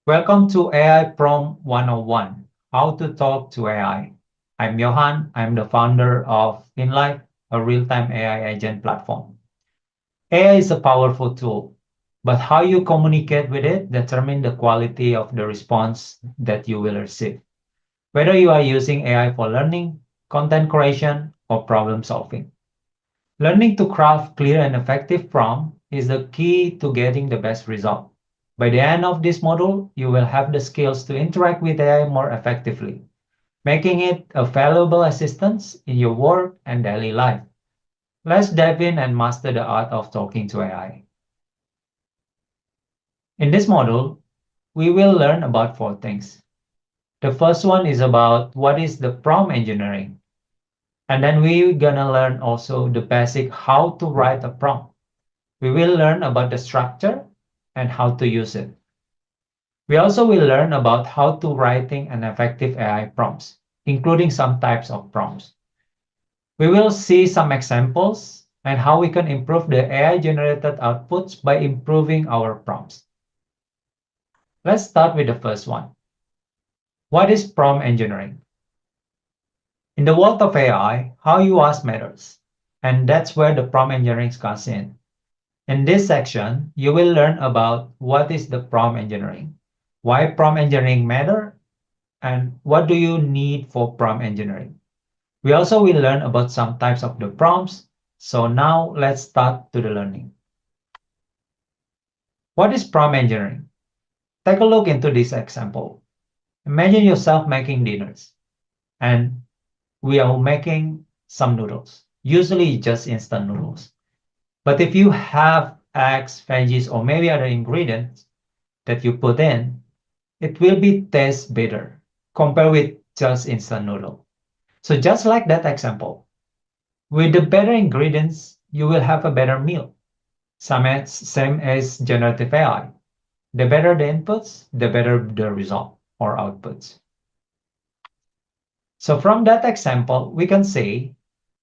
Welcome to AI Prom 101, How to Talk to AI. I'm Johan. I'm the founder of InLife, a real-time AI agent platform. AI is a powerful tool, but how you communicate with it determines the quality of the response that you will receive. Whether you are using AI for learning, content creation, or problem solving. Learning to craft clear and effective prompt is the key to getting the best result. By the end of this module, you will have the skills to interact with AI more effectively, making it a valuable assistance in your work and daily life. Let's dive in and master the art of talking to AI. In this module, we will learn about four things. The first one is about what is the prompt engineering. And then we're gonna learn also the basic how to write a prompt. We will learn about the structure and how to use it. We also will learn about how to writing an effective AI prompts, including some types of prompts. We will see some examples and how we can improve the AI generated outputs by improving our prompts. Let's start with the first one. What is prompt engineering? In the world of AI, how you ask matters, and that's where the prompt engineering comes in. In this section, you will learn about what is the prompt engineering, why prompt engineering matter, and what do you need for prompt engineering. We also will learn about some types of the prompts. So now let's start to the learning. What is prompt engineering? Take a look into this example. Imagine yourself making dinners and we are making some noodles, usually just instant noodles. But if you have eggs, veggies, or maybe other ingredients that you put in, it will be taste better compared with just instant noodle. So just like that example, with the better ingredients, you will have a better meal. Same as generative AI. The better the inputs, the better the result or outputs. So from that example, we can say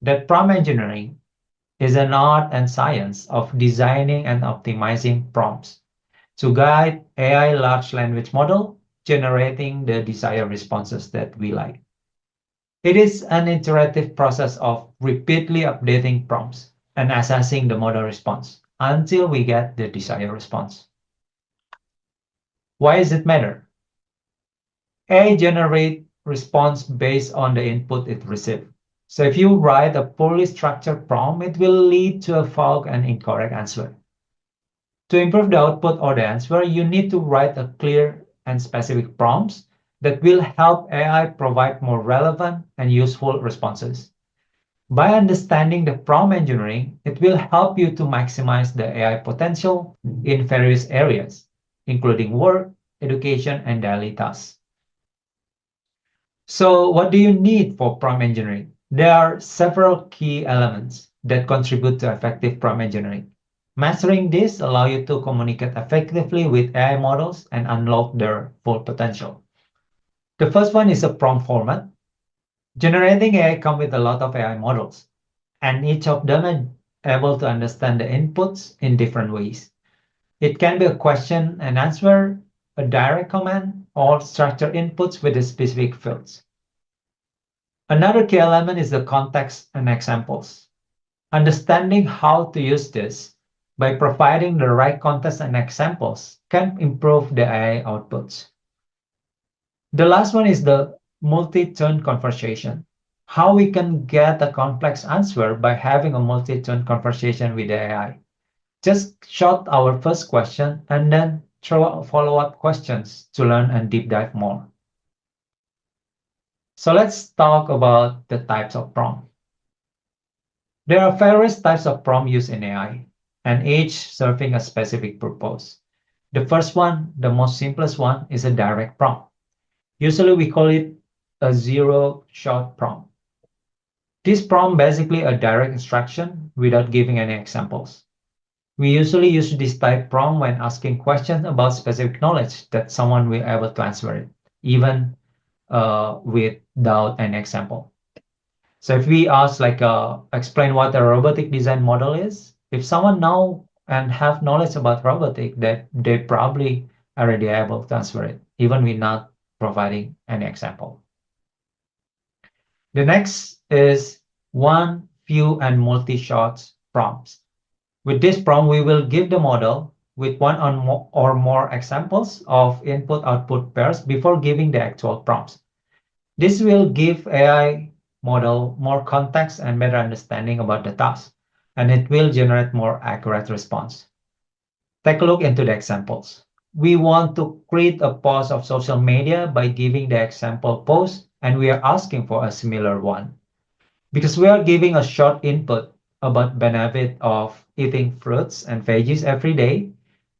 that prompt engineering is an art and science of designing and optimizing prompts to guide AI large language model generating the desired responses that we like. It is an iterative process of repeatedly updating prompts and assessing the model response until we get the desired response. Why does it matter? AI generate response based on the input it received. So if you write a poorly structured prompt, it will lead to a vague and incorrect answer. To improve the output or the answer, you need to write a clear and specific prompts that will help AI provide more relevant and useful responses. By understanding the prompt engineering, it will help you to maximize the AI potential in various areas, including work, education, and daily tasks. So what do you need for prompt engineering? There are several key elements that contribute to effective prompt engineering. Mastering this allows you to communicate effectively with AI models and unlock their full potential. The first one is a prompt format. Generating AI comes with a lot of AI models, and each of them is able to understand the inputs in different ways. It can be a question and answer, a direct command, or structured inputs with the specific fields. Another key element is the context and examples. Understanding how to use this by providing the right context and examples can improve the AI outputs. The last one is the multi-turn conversation. How we can get a complex answer by having a multi-turn conversation with the AI. Just shot our first question and then throw out follow-up questions to learn and deep dive more. So let's talk about the types of prompt. There are various types of prompt used in AI, and each serving a specific purpose. The first one, the most simplest one, is a direct prompt. Usually we call it a zero-shot prompt. This prompt basically a direct instruction without giving any examples. We usually use this type prompt when asking questions about specific knowledge that someone will be able to answer it, even without an example. So if we ask explain what a robotic design model is, if someone know and have knowledge about robotic, that they probably already able to answer it, even without providing any example. The next is one, few, and multi-shot prompts. With this prompt, we will give the model with one or more examples of input-output pairs before giving the actual prompts. This will give AI model more context and better understanding about the task, and it will generate more accurate response. Take a look into the examples. We want to create a post of social media by giving the example post, and we are asking for a similar one. Because we are giving a short input about benefit of eating fruits and veggies every day,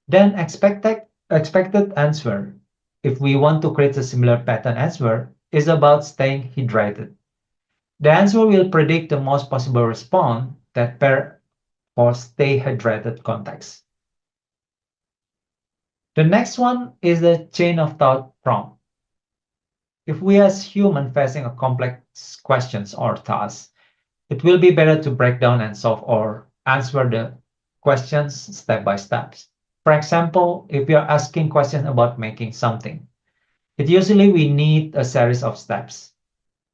then expected answer, if we want to create a similar pattern answer, is about staying hydrated. The answer will predict the most possible response that pair for stay hydrated context. The next one is the chain of thought prompt. If we as human facing a complex questions or tasks, it will be better to break down and solve or answer the questions step by step. For example, if we are asking questions about making something, it usually we need a series of steps.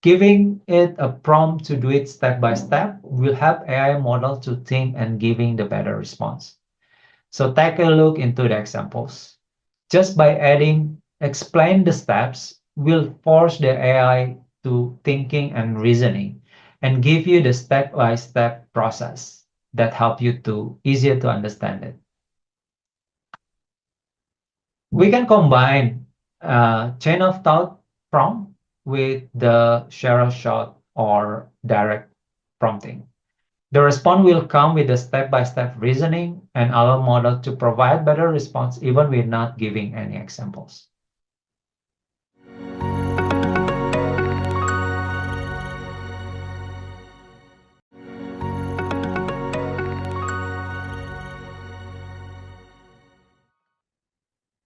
Giving it a prompt to do it step by step will help AI model to think and giving the better response. So take a look into the examples. Just by adding explain the steps will force the AI to thinking and reasoning and give you the step-by-step process that help you to easier to understand it. We can combine chain of thought prompt with the share shot or direct prompting. The response will come with a step-by-step reasoning and allow model to provide better response even with not giving any examples.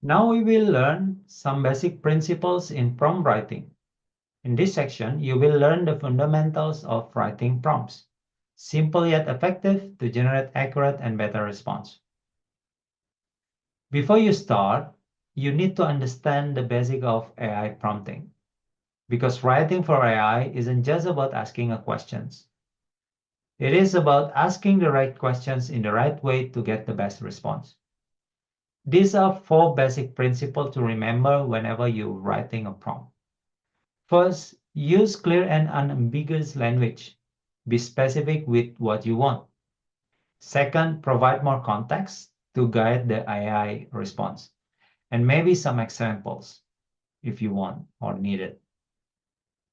Now we will learn some basic principles in prompt writing. In this section, you will learn the fundamentals of writing prompts, simple yet effective to generate accurate and better response. Before you start, you need to understand the basic of AI prompting, because writing for AI isn't just about asking a questions. It is about asking the right questions in the right way to get the best response. These are 4 basic principles to remember whenever you're writing a prompt. First, use clear and unambiguous language. Be specific with what you want. Second, provide more context to guide the AI response, and maybe some examples if you want or need it.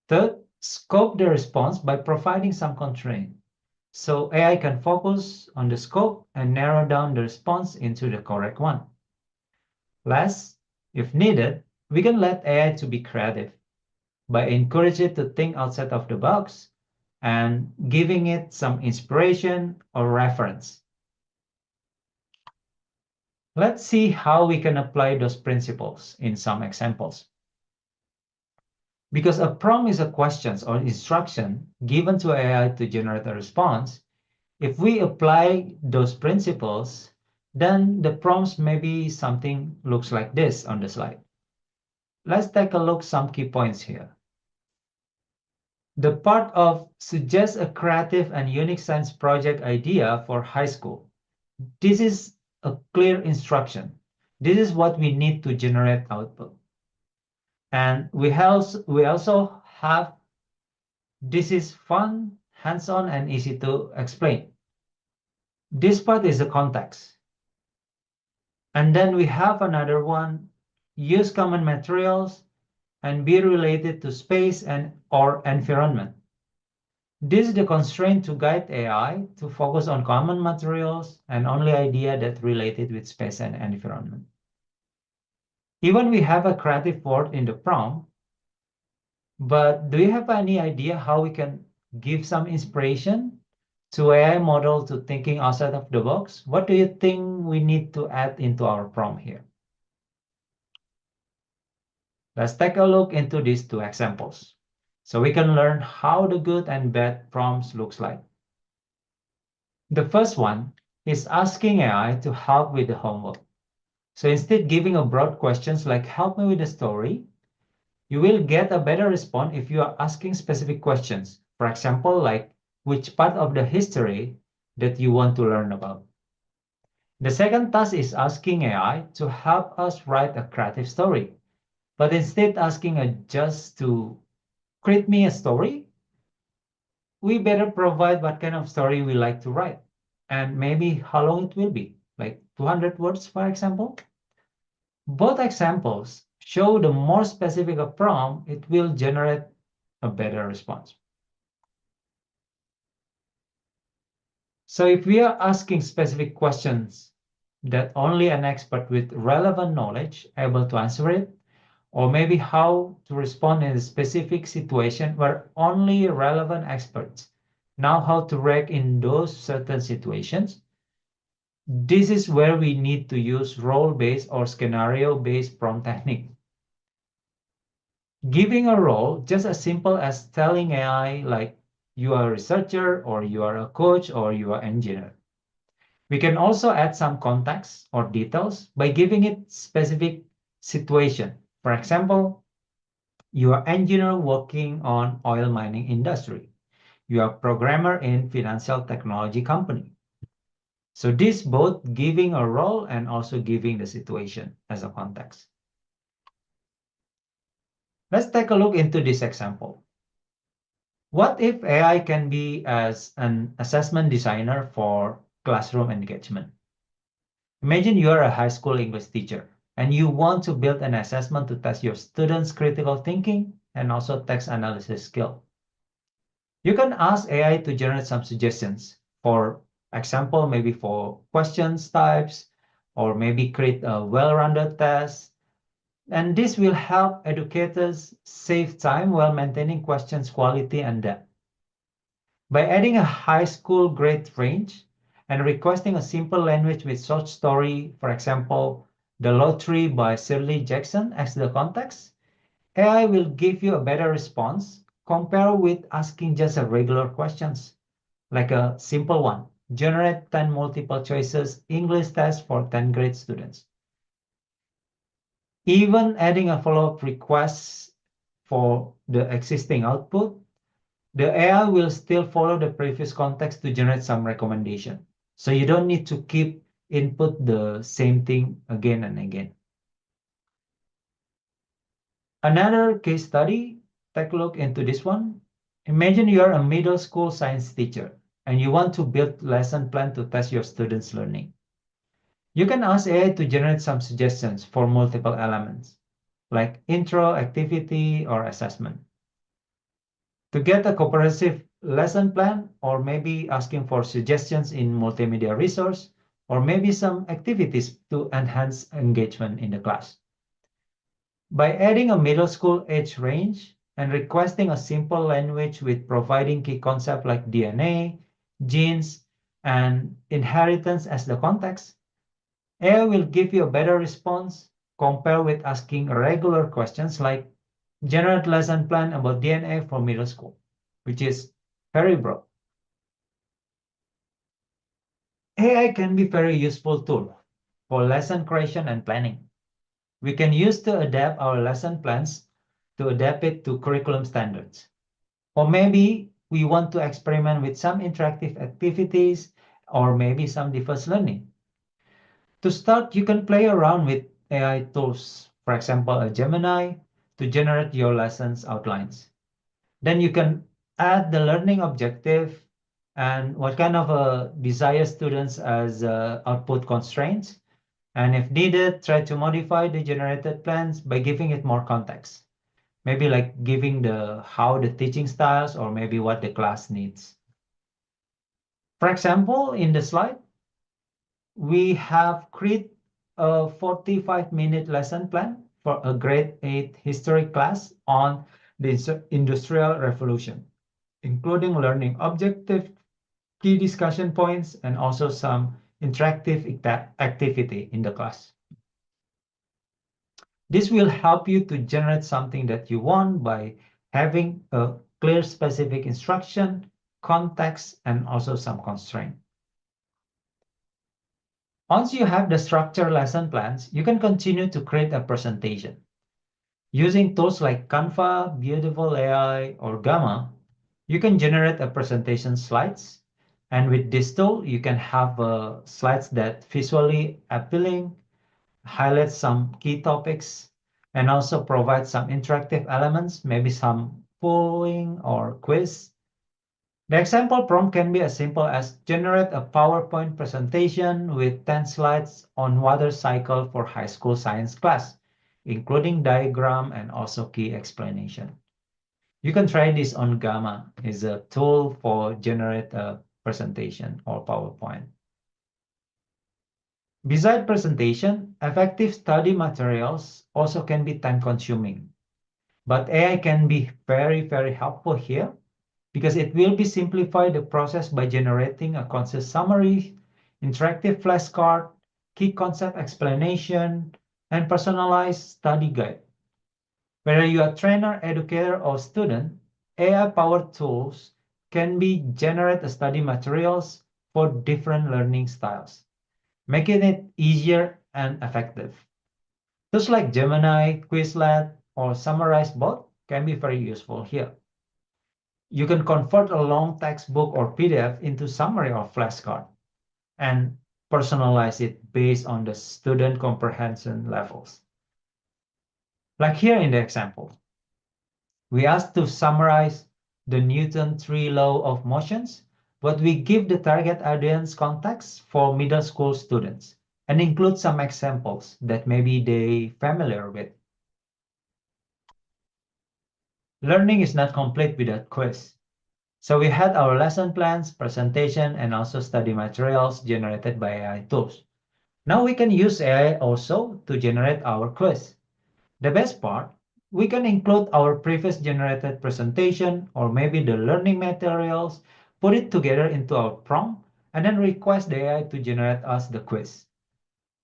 Third, scope the response by providing some constraint, so AI can focus on the scope and narrow down the response into the correct one. Last, if needed, we can let AI to be creative by encouraging it to think outside of the box and giving it some inspiration or reference. Let's see how we can apply those principles in some examples. Because a prompt is a question or instruction given to AI to generate a response, if we apply those principles, then the prompts maybe something looks like this on the slide. Let's take a look some key points here. The part of suggest a creative and unique science project idea for high school. This is a clear instruction. This is what we need to generate output. And we also have this is fun, hands-on, and easy to explain. This part is the context. And then we have another one, use common materials and be related to space and or environment. This is the constraint to guide AI to focus on common materials and only idea that related with space and environment. Even we have a creative word in the prompt, but do you have any idea how we can give some inspiration to AI model to thinking outside of the box? What do you think we need to add into our prompt here? Let's take a look into these 2 examples, so we can learn how the good and bad prompts looks like. The first one is asking AI to help with the homework. So instead giving a broad questions like help me with the story, you will get a better response if you are asking specific questions. For example, like which part of the history that you want to learn about. The second task is asking AI to help us write a creative story. But instead asking a just to create me a story, we better provide what kind of story we like to write and maybe how long it will be, like 200 words, for example. Both examples show the more specific a prompt, it will generate a better response. So if we are asking specific questions that only an expert with relevant knowledge able to answer it, or maybe how to respond in a specific situation where only relevant experts know how to react in those certain situations, this is where we need to use role-based or scenario-based prompt technique. Giving a role just as simple as telling AI like you are a researcher or you are a coach or you are an engineer. We can also add some context or details by giving it specific situation. For example, you are engineer working on oil mining industry. You are programmer in financial technology company. So this both giving a role and also giving the situation as a context. Let's take a look into this example. What if AI can be as an assessment designer for classroom engagement? Imagine you are a high school English teacher and you want to build an assessment to test your students' critical thinking and also text analysis skill. You can ask AI to generate some suggestions. For example, maybe for questions types, or maybe create a well-rounded test. And this will help educators save time while maintaining questions quality and depth. By adding a high school grade range and requesting a simple language with short story, for example, The Lottery by Shirley Jackson as the context, AI will give you a better response compared with asking just a regular questions, like a simple one. Generate 10 multiple choices English test for 10th grade students. Even adding a follow-up request for the existing output, the AI will still follow the previous context to generate some recommendation. So you don't need to keep input the same thing again and again. Another case study, take a look into this one. Imagine you are a middle school science teacher and you want to build lesson plan to test your students' learning. You can ask AI to generate some suggestions for multiple elements, like intro, activity, or assessment. To get a comprehensive lesson plan, or maybe asking for suggestions in multimedia resource, or maybe some activities to enhance engagement in the class. By adding a middle school age range and requesting a simple language with providing key concepts like DNA, genes, and inheritance as the context, AI will give you a better response compared with asking regular questions like generate lesson plan about DNA for middle school, which is very broad. AI can be very useful tool for lesson creation and planning. We can use to adapt our lesson plans to adapt it to curriculum standards. Or maybe we want to experiment with some interactive activities or maybe some diverse learning. To start, you can play around with AI tools, for example, a Gemini to generate your lessons outlines. Then you can add the learning objective and what kind of desire students as output constraints. And if needed, try to modify the generated plans by giving it more context. Maybe like giving the how the teaching styles or maybe what the class needs. For example, in the slide, we have created a 45-minute lesson plan for a grade 8 history class on the Industrial Revolution, including learning objective, key discussion points, and also some interactive activity in the class. This will help you to generate something that you want by having a clear specific instruction, context, and also some constraint. Once you have the structured lesson plans, you can continue to create a presentation. Using tools like Canva, Beautiful AI, or Gamma, you can generate a presentation slides. And with this tool, you can have slides that visually appealing, highlight some key topics, and also provide some interactive elements, maybe some polling or quiz. The example prompt can be as simple as generate a PowerPoint presentation with 10 slides on water cycle for high school science class, including diagram and also key explanation. You can try this on Gamma. It's a tool for generate a presentation or PowerPoint. Beside presentation, effective study materials also can be time consuming, but AI can be very, very helpful here because it will be simplify the process by generating a concise summary, interactive flashcard, key concept explanation, and personalized study guide. Whether you are a trainer, educator, or student, AI-powered tools can be generate study materials for different learning styles, making it easier and effective. Tools like Gemini, Quizlet, or SummarizeBot can be very useful here. You can convert a long textbook or PDF into summary or flashcard and personalize it based on the student comprehension levels. Like here in the example, we asked to summarize the Newton 3 law of motions, but we give the target audience context for middle school students and include some examples that maybe they familiar with. Learning is not complete without quiz. So we had our lesson plans, presentation, and also study materials generated by AI tools. Now we can use AI also to generate our quiz. The best part, we can include our previous generated presentation or maybe the learning materials, put it together into our prompt, and then request the AI to generate us the quiz.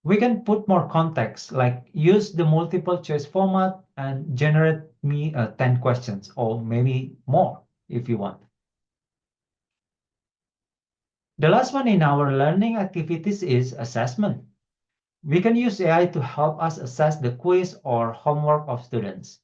We can put more context, like use the multiple choice format and generate me 10 questions or maybe more if you want. The last one in our learning activities is assessment. We can use AI to help us assess the quiz or homework of students.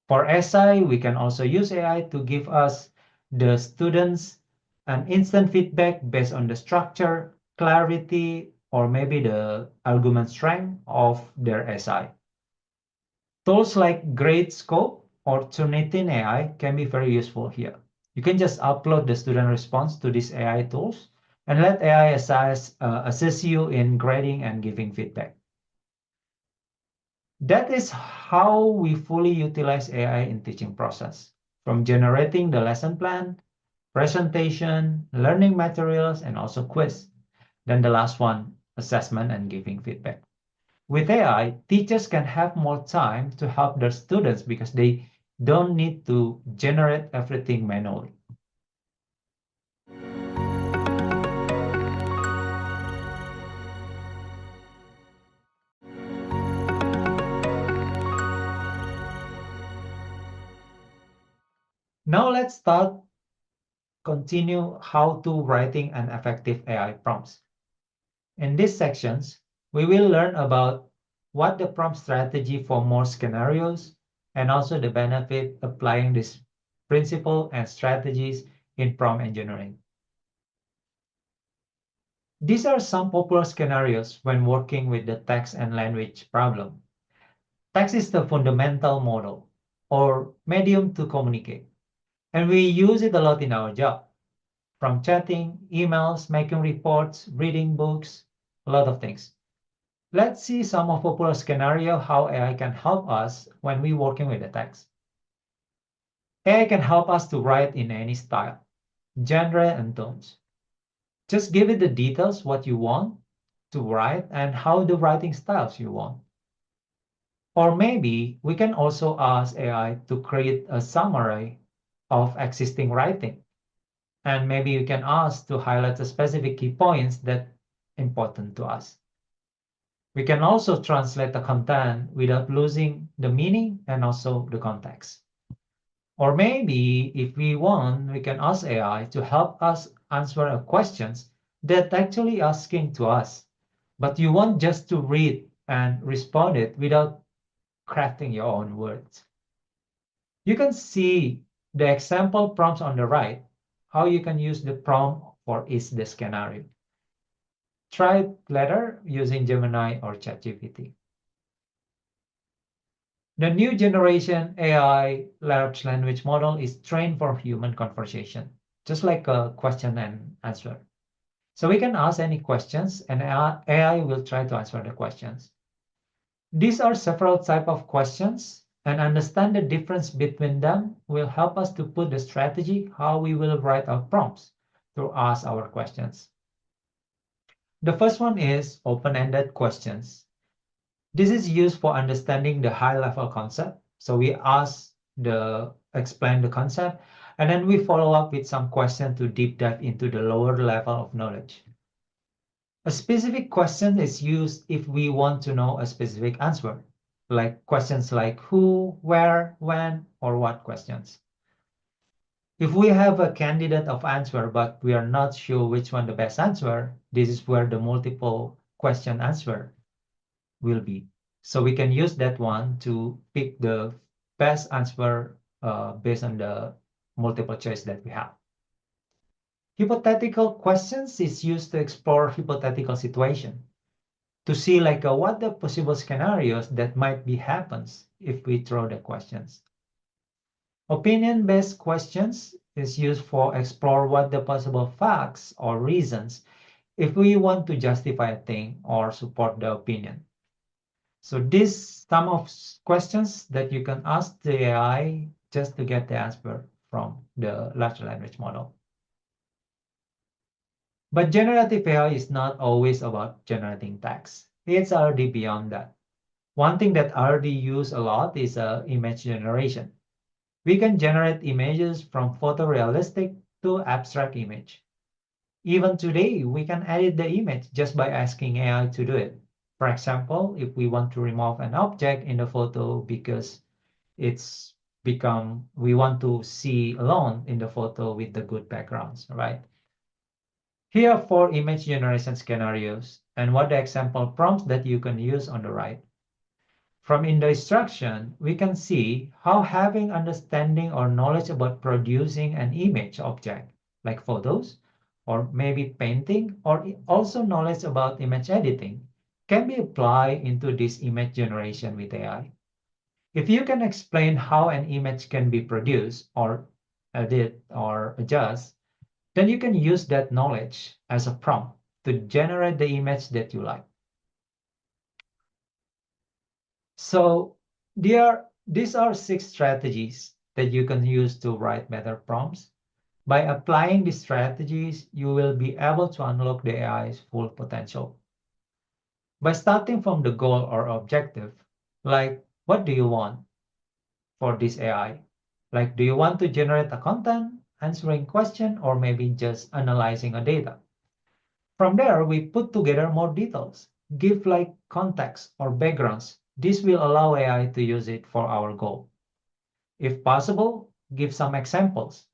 For essay, we can also use AI to give us the students an instant feedback based on the structure, clarity, or maybe the argument strength of their essay. Tools like Gradescope or Turnitin AI can be very useful here. You can just upload the student response to these AI tools and let AI assist you in grading and giving feedback. That is how we fully utilize AI in teaching process, from generating the lesson plan, presentation, learning materials, and also quiz. Then the last one, assessment and giving feedback. With AI, teachers can have more time to help their students because they don't need to generate everything manually. Now let's continue how to writing an effective AI prompts. In these sections, we will learn about what the prompt strategy for more scenarios and also the benefit applying this principle and strategies in prompt engineering. These are some popular scenarios when working with the text and language problem. Text is the fundamental model or medium to communicate, and we use it a lot in our job, from chatting, emails, making reports, reading books, a lot of things. Let's see some of popular scenario how AI can help us when we working with the text. AI can help us to write in any style, genre, and tones. Just give it the details what you want to write and how the writing styles you want. Or maybe we can also ask AI to create a summary of existing writing. And maybe you can ask to highlight the specific key points that important to us. We can also translate the content without losing the meaning and also the context. Or maybe if we want, we can ask AI to help us answer questions that actually asking to us. but you want just to read and respond it without crafting your own words. You can see the example prompts on the right, how you can use the prompt for each the scenario. Try it later using Gemini or ChatGPT. The new generation AI large language model is trained for human conversation, just like a question and answer. So we can ask any questions and AI will try to answer the questions. These are several types of questions, and understand the difference between them will help us to put the strategy how we will write our prompts to ask our questions. The first one is open-ended questions. This is used for understanding the high-level concept. So we explain the concept, and then we follow up with some question to deep dive into the lower level of knowledge. A specific question is used if we want to know a specific answer, like questions like who, where, when, or what questions. If we have a candidate of answer, but we are not sure which one the best answer, this is where the multiple question answer will be. So we can use that one to pick the best answer based on the multiple choice that we have. Hypothetical questions is used to explore hypothetical situation, to see like what the possible scenarios that might be happens if we throw the questions. Opinion-based questions is used for explore what the possible facts or reasons if we want to justify a thing or support the opinion. So this some of questions that you can ask the AI just to get the answer from the large language model. But generative AI is not always about generating text. It's already beyond that. One thing that already used a lot is image generation. We can generate images from photorealistic to abstract image. Even today, we can edit the image just by asking AI to do it. For example, if we want to remove an object in the photo because we want to see alone in the photo with the good backgrounds, right? Here are 4 image generation scenarios and what the example prompts that you can use on the right. From in the instruction, we can see how having understanding or knowledge about producing an image object, like photos, or maybe painting, or also knowledge about image editing, can be applied into this image generation with AI. If you can explain how an image can be produced or edit or adjust, then you can use that knowledge as a prompt to generate the image that you like. So these are 6 strategies that you can use to write better prompts. By applying these strategies, you will be able to unlock the AI's full potential. By starting from the goal or objective, like what do you want for this AI? Like, do you want to generate a content, answering question, or maybe just analyzing a data? From there, we put together more details, give like context or backgrounds. This will allow AI to use it for our goal. If possible, give some examples.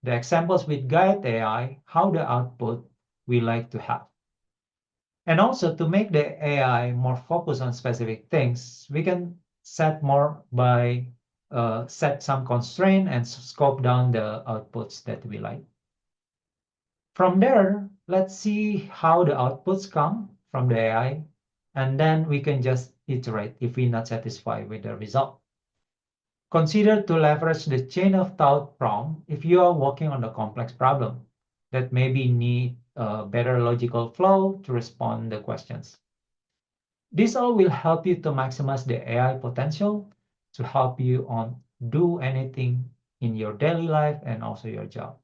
The examples will guide AI how the output we like to have. And also to make the AI more focused on specific things, we can set some constraint and scope down the outputs that we like. From there, let's see how the outputs come from the AI, and then we can just iterate if we're not satisfied with the result. Consider to leverage the chain of thought prompt if you are working on a complex problem that maybe need a better logical flow to respond to the questions. This all will help you to maximize the AI potential to help you on do anything in your daily life and also your job.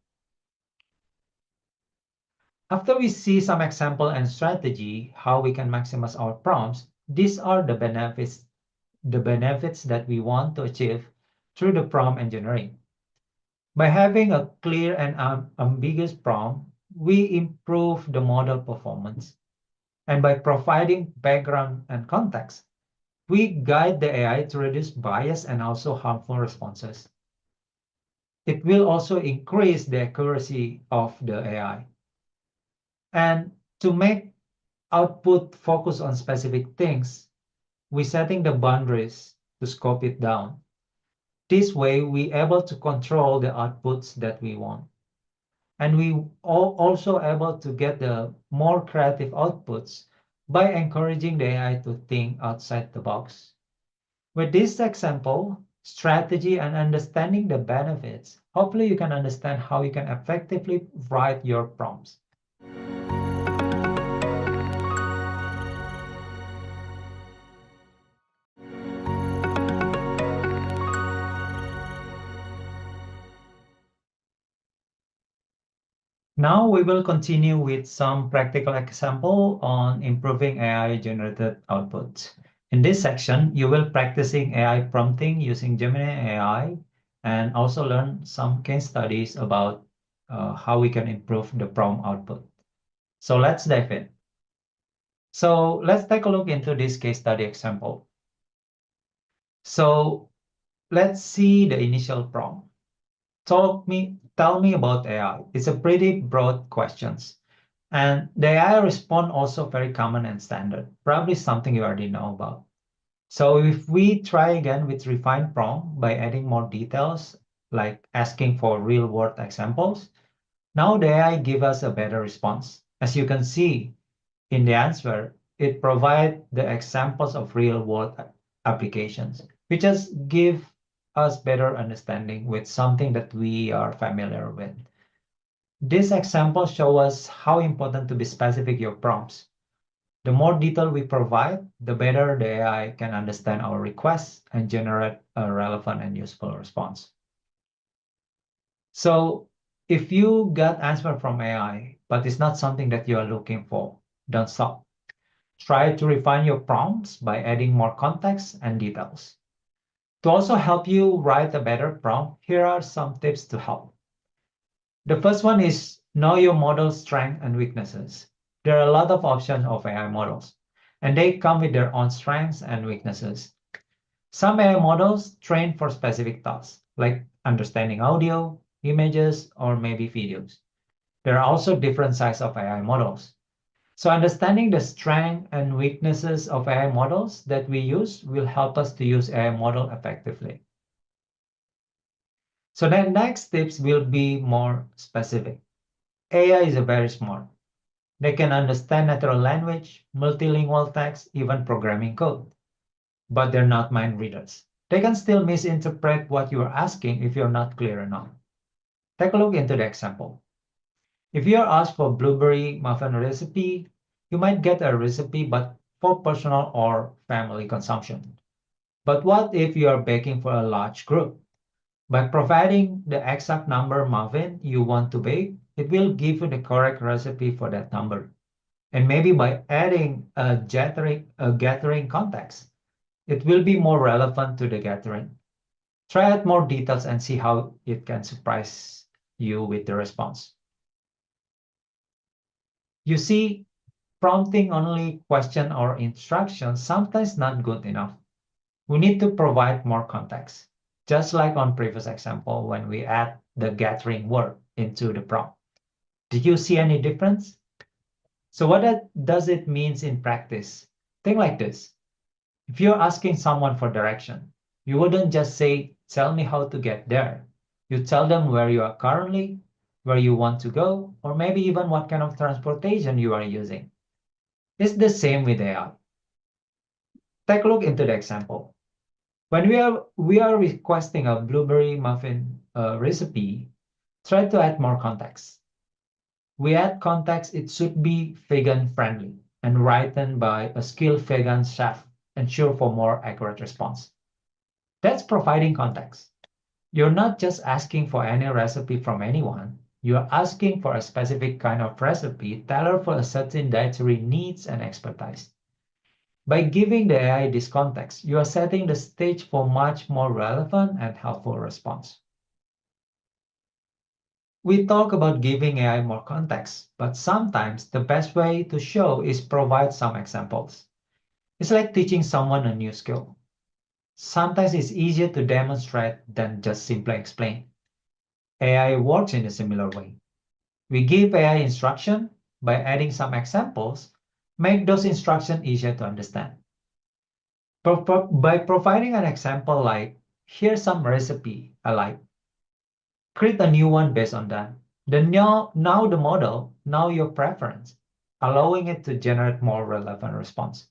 After we see some example and strategy, how we can maximize our prompts, these are the benefits that we want to achieve through the prompt engineering. By having a clear and ambiguous prompt, we improve the model performance. And by providing background and context, we guide the AI to reduce bias and also harmful responses. It will also increase the accuracy of the AI. And to make output focus on specific things, we're setting the boundaries to scope it down. This way, we're able to control the outputs that we want. And we also able to get the more creative outputs by encouraging the AI to think outside the box. With this example, strategy and understanding the benefits, hopefully you can understand how you can effectively write your prompts. Now we will continue with some practical example on improving AI-generated output. In this section, you will practicing AI prompting using Gemini AI and also learn some case studies about how we can improve the prompt output. So let's dive in. So let's take a look into this case study example. So let's see the initial prompt. Tell me about AI. It's a pretty broad questions. And the AI response also very common and standard, probably something you already know about. So if we try again with refined prompt by adding more details, like asking for real world examples, now the AI give us a better response. As you can see in the answer, it provide the examples of real world applications, which just give us better understanding with something that we are familiar with. This example shows us how important to be specific your prompts. The more detail we provide, the better the AI can understand our requests and generate a relevant and useful response. So if you got answer from AI, but it's not something that you are looking for, don't stop. Try to refine your prompts by adding more context and details. To also help you write a better prompt, here are some tips to help. The first one is know your model's strengths and weaknesses. There are a lot of options of AI models, and they come with their own strengths and weaknesses. Some AI models train for specific tasks, like understanding audio, images, or maybe videos. There are also different sizes of AI models. So understanding the strengths and weaknesses of AI models that we use will help us to use AI model effectively. So the next tips will be more specific. AI is very smart. They can understand natural language, multilingual text, even programming code, but they're not mind readers. They can still misinterpret what you're asking if you're not clear enough. Take a look into the example. If you're asked for blueberry muffin recipe, you might get a recipe but for personal or family consumption. But what if you are baking for a large group? By providing the exact number muffin you want to bake, it will give you the correct recipe for that number. And maybe by adding a gathering context, it will be more relevant to the gathering. Try out more details and see how it can surprise you with the response. You see, prompting only question or instructions sometimes not good enough. We need to provide more context, just like on previous example when we add the gathering word into the prompt. Did you see any difference? So what does it mean in practice? Think like this. If you're asking someone for direction, you wouldn't just say, tell me how to get there. You tell them where you are currently, where you want to go, or maybe even what kind of transportation you are using. It's the same with AI. Take a look into the example. When we are requesting a blueberry muffin recipe, try to add more context. We add context, it should be vegan friendly and written by a skilled vegan chef, ensure for more accurate response. That's providing context. You're not just asking for any recipe from anyone. You're asking for a specific kind of recipe tailored for a certain dietary needs and expertise. By giving the AI this context, you are setting the stage for much more relevant and helpful response. We talk about giving AI more context, but sometimes the best way to show is provide some examples. It's like teaching someone a new skill. Sometimes it's easier to demonstrate than just simply explain. AI works in a similar way. We give AI instruction by adding some examples, Make those instructions easier to understand. By providing an example like, here's some recipe I like, create a new one based on that. Now the model, now your preference, allowing it to generate more relevant response.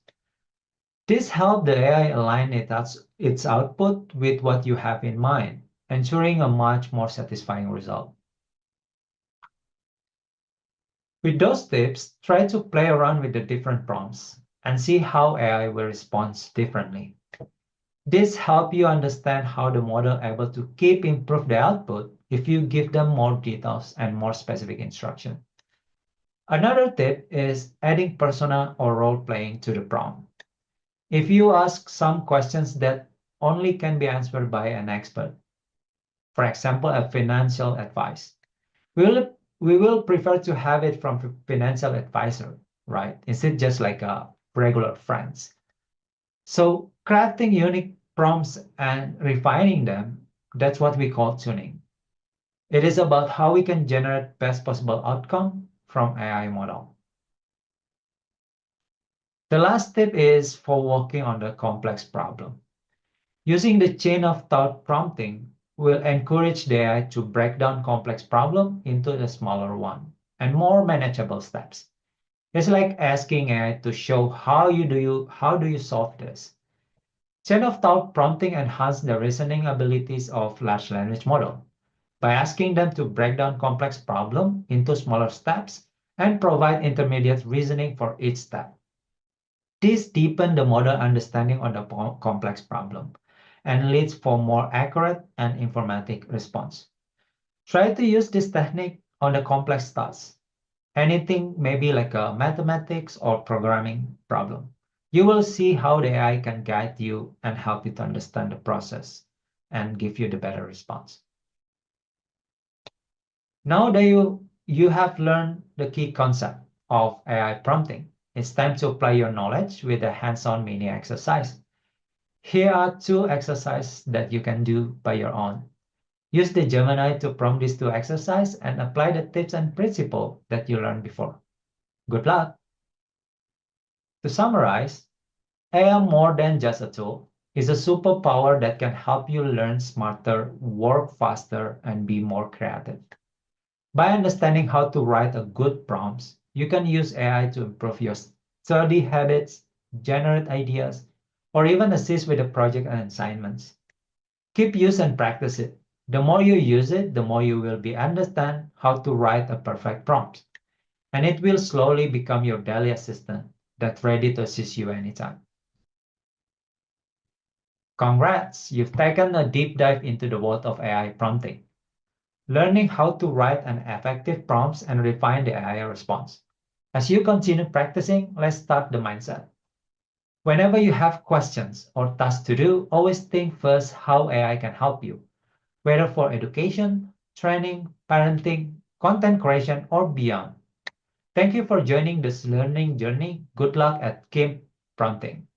This helps the AI align its output with what you have in mind, ensuring a much more satisfying result. With those tips, try to play around with the different prompts and see how AI will respond differently. This helps you understand how the model able to improve the output if you give them more details and more specific instruction. Another tip is adding persona or role playing to the prompt. If you ask some questions that only can be answered by an expert, for example, a financial advice, we will prefer to have it from a financial advisor, right? Instead just like a regular friends. So crafting unique prompts and refining them, that's what we call tuning. It is about how we can generate best possible outcome from AI model. The last tip is for working on the complex problem. Using the chain of thought prompting will encourage the AI to break down complex problem into the smaller one and more manageable steps. It's like asking AI to show how do you solve this. Chain of thought prompting enhance the reasoning abilities of large language model by asking them to break down complex problem into smaller steps and provide intermediate reasoning for each step. This deepens the model understanding of the complex problem and leads for more accurate and informative response. Try to use this technique on the complex tasks. Anything maybe like a mathematics or programming problem. You will see how the AI can guide you and help you to understand the process and give you the better response. Now that you have learned the key concept of AI prompting, it's time to apply your knowledge with a hands-on mini exercise. Here are two exercises that you can do by your own. Use the Gemini to prompt these two exercises and apply the tips and principles that you learned before. Good luck! To summarize, AI more than just a tool is a superpower that can help you learn smarter, work faster, and be more creative. By understanding how to write a good prompts, you can use AI to improve your study habits, generate ideas, or even assist with the project and assignments. Keep use and practice it. The more you use it, the more you will be understand how to write a perfect prompt. And it will slowly become your daily assistant that's ready to assist you anytime. Congrats! You've taken a deep dive into the world of AI prompting, learning how to write an effective prompts and refine the AI response. As you continue practicing, let's start the mindset. Whenever you have questions or tasks to do, always think first how AI can help you, whether for education, training, parenting, content creation, or beyond. Thank you for joining this learning journey. Good luck at Keep Prompting.